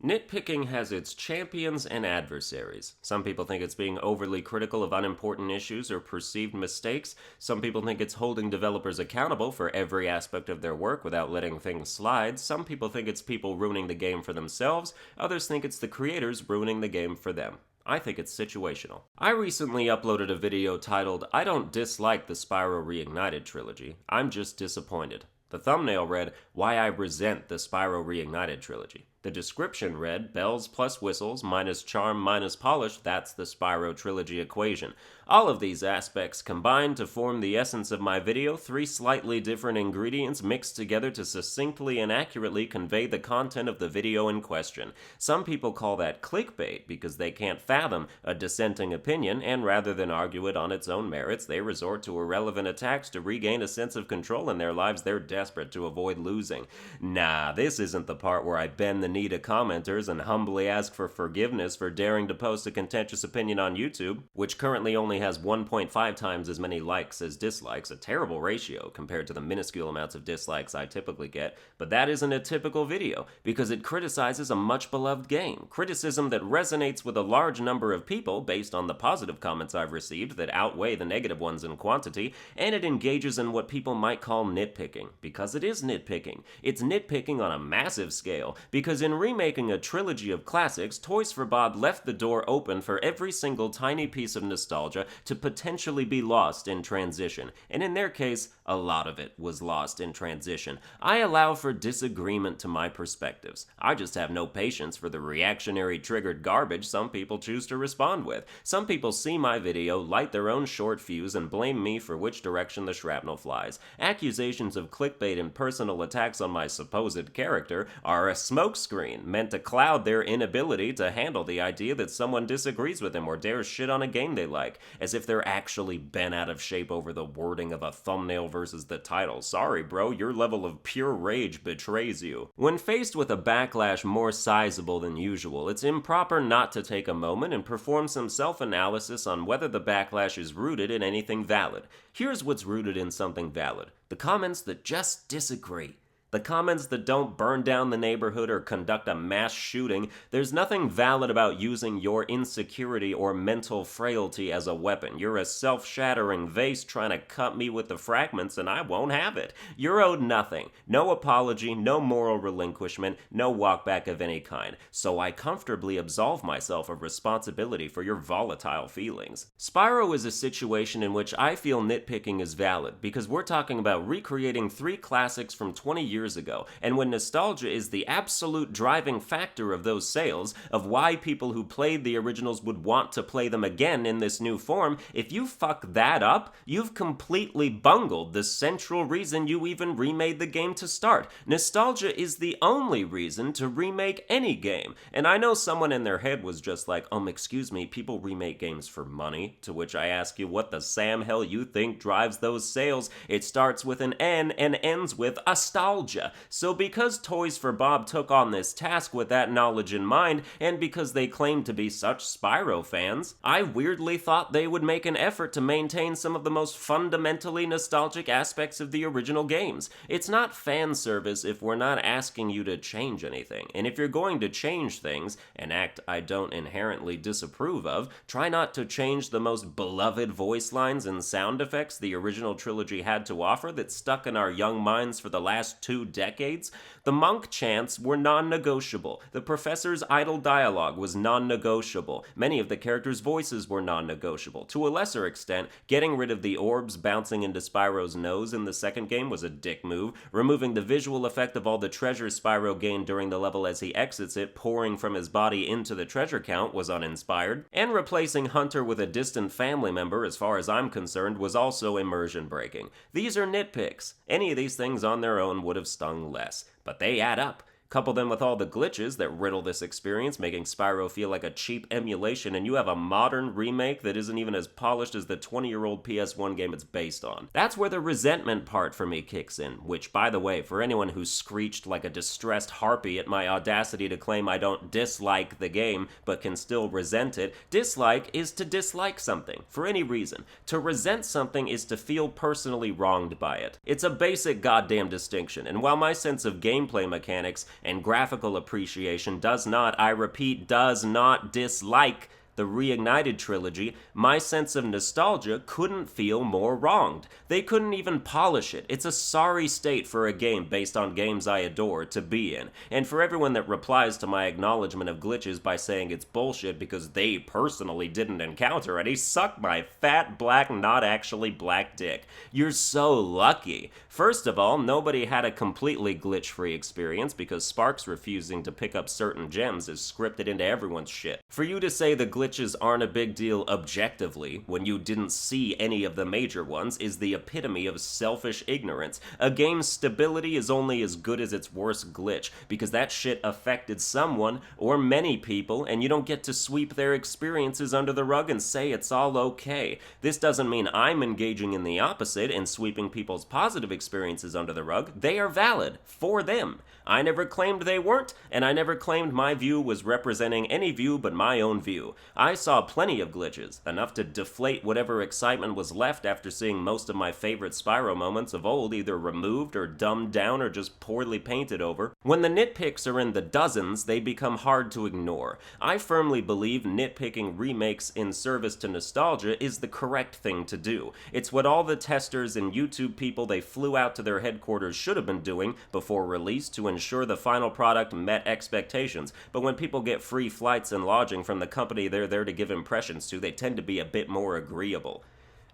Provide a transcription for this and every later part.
Nitpicking has its champions and adversaries. Some people think it's being overly critical of unimportant issues or perceived mistakes. Some people think it's holding developers accountable for every aspect of their work without letting things slide. Some people think it's people ruining the game for themselves. Others think it's the creators ruining the game for them. I think it's situational. I recently uploaded a video titled, "I don't dislike the Spyro Reignited trilogy, I'm just disappointed." The thumbnail read, "Why I resent the Spyro Reignited trilogy." The description read, "Bells plus whistles minus charm minus polish, that's the Spyro trilogy equation." All of these aspects combine to form the essence of my video, three slightly different ingredients mixed together to succinctly and accurately convey the content of the video in question. Some people call that clickbait because they can't fathom a dissenting opinion, and rather than argue it on its own merits, they resort to irrelevant attacks to regain a sense of control in their lives they're desperate to avoid losing. Nah, this isn't the part where I bend the knee to commenters and humbly ask for forgiveness for daring to post a contentious opinion on YouTube, which currently only has 1.5 times as many likes as dislikes, a terrible ratio compared to the minuscule amounts of dislikes I typically get. But that isn't a typical video, because it criticizes a much-beloved game. Criticism that resonates with a large number of people based on the positive comments I've received that outweigh the negative ones in quantity, and it engages in what people might call nitpicking, because it is nitpicking. It's nitpicking on a massive scale, because in remaking a trilogy of classics, Toys for Bob left the door open for every single tiny piece of nostalgia to potentially be lost in transition, and in their case, a lot of it was lost in transition. I allow for disagreement to my perspectives. I just have no patience for the reactionary triggered garbage some people choose to respond with. Some people see my video, light their own short fuse, and blame me for which direction the shrapnel flies. Accusations of clickbait and personal attacks on my supposed character are a smokescreen meant to cloud their inability to handle the idea that someone disagrees with them or dares shit on a game they like, as if they're actually bent out of shape over the wording of a thumbnail versus the title. Sorry bro, your level of pure rage betrays you. When faced with a backlash more sizable than usual, it's improper not to take a moment and perform some self-analysis on whether the backlash is rooted in anything valid. Here's what's rooted in something valid: the comments that just disagree. The comments that don't burn down the neighborhood or conduct a mass shooting. There's nothing valid about using your insecurity or mental frailty as a weapon. You're a self-shattering vase trying to cut me with the fragments, and I won't have it. You're owed nothing. No apology, no moral relinquishment, no walkback of any kind. So I comfortably absolve myself of responsibility for your volatile feelings. Spyro is a situation in which I feel nitpicking is valid, because we're talking about recreating three classics from 20 years ago, and when nostalgia is the absolute driving factor of those sales, of why people who played the originals would want to play them again in this new form, if you fuck that up, you've completely bungled the central reason you even remade the game to start. Nostalgia is the only reason to remake any game, and I know someone in their head was just like, excuse me, people remake games for money, to which I ask you, what the Sam hell you think drives those sales? It starts with an N and ends with nostalgia. So because Toys for Bob took on this task with that knowledge in mind, and because they claim to be such Spyro fans, I weirdly thought they would make an effort to maintain some of the most fundamentally nostalgic aspects of the original games. It's not fan service if we're not asking you to change anything, and if you're going to change things, an act I don't inherently disapprove of, try not to change the most beloved voice lines and sound effects the original trilogy had to offer that stuck in our young minds for the last 2 decades. The monk chants were non-negotiable. The professor's idle dialogue was non-negotiable. Many of the characters' voices were non-negotiable. To a lesser extent, getting rid of the orbs bouncing into Spyro's nose in the second game was a dick move. Removing the visual effect of all the treasure Spyro gained during the level as he exits it, pouring from his body into the treasure count, was uninspired. And replacing Hunter with a distant family member, as far as I'm concerned, was also immersion breaking. These are nitpicks. Any of these things on their own would have stung less, but they add up. Couple them with all the glitches that riddle this experience, making Spyro feel like a cheap emulation, and you have a modern remake that isn't even as polished as the 20-year-old PS1 game it's based on. That's where the resentment part for me kicks in, which, by the way, for anyone who screeched like a distressed harpy at my audacity to claim I don't dislike the game, but can still resent it, dislike is to dislike something, for any reason. To resent something is to feel personally wronged by it. It's a basic goddamn distinction, and while my sense of gameplay mechanics and graphical appreciation does not, I repeat, does not dislike the Reignited trilogy, my sense of nostalgia couldn't feel more wronged. They couldn't even polish it. It's a sorry state for a game based on games I adore to be in. And for everyone that replies to my acknowledgement of glitches by saying it's bullshit because they personally didn't encounter any, suck my fat, black, not actually black dick. You're so lucky. First of all, nobody had a completely glitch-free experience because Sparks refusing to pick up certain gems is scripted into everyone's shit. For you to say the glitches aren't a big deal objectively when you didn't see any of the major ones is the epitome of selfish ignorance. A game's stability is only as good as its worst glitch because that shit affected someone or many people, and you don't get to sweep their experiences under the rug and say it's all okay. This doesn't mean I'm engaging in the opposite and sweeping people's positive experiences under the rug. They are valid for them. I never claimed they weren't, and I never claimed my view was representing any view but my own view. I saw plenty of glitches, enough to deflate whatever excitement was left after seeing most of my favorite Spyro moments of old either removed or dumbed down or just poorly painted over. When the nitpicks are in the dozens, they become hard to ignore. I firmly believe nitpicking remakes in service to nostalgia is the correct thing to do. It's what all the testers and YouTube people they flew out to their headquarters should have been doing before release to ensure the final product met expectations. But when people get free flights and lodging from the company they're there to give impressions to, they tend to be a bit more agreeable.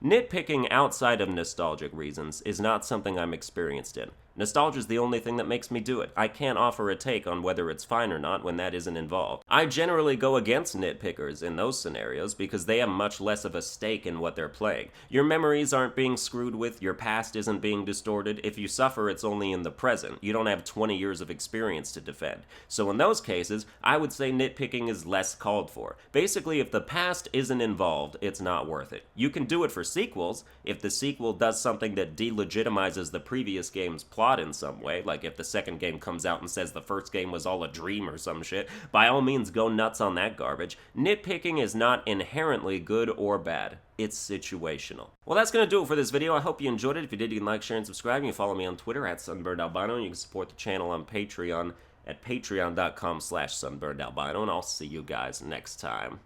Nitpicking outside of nostalgic reasons is not something I'm experienced in. Nostalgia is the only thing that makes me do it. I can't offer a take on whether it's fine or not when that isn't involved. I generally go against nitpickers in those scenarios because they have much less of a stake in what they're playing. Your memories aren't being screwed with, your past isn't being distorted. If you suffer, it's only in the present. You don't have 20 years of experience to defend. So in those cases, I would say nitpicking is less called for. Basically, if the past isn't involved, it's not worth it. You can do it for sequels. If the sequel does something that delegitimizes the previous game's plot in some way, like if the second game comes out and says the first game was all a dream or some shit, by all means go nuts on that garbage. Nitpicking is not inherently good or bad. It's situational. Well, that's going to do it for this video. I hope you enjoyed it. If you did, you can like, share, and subscribe. You can follow me on Twitter at SunburnedAlbino, and you can support the channel on Patreon at patreon.com/SunburnedAlbino, and I'll see you guys next time.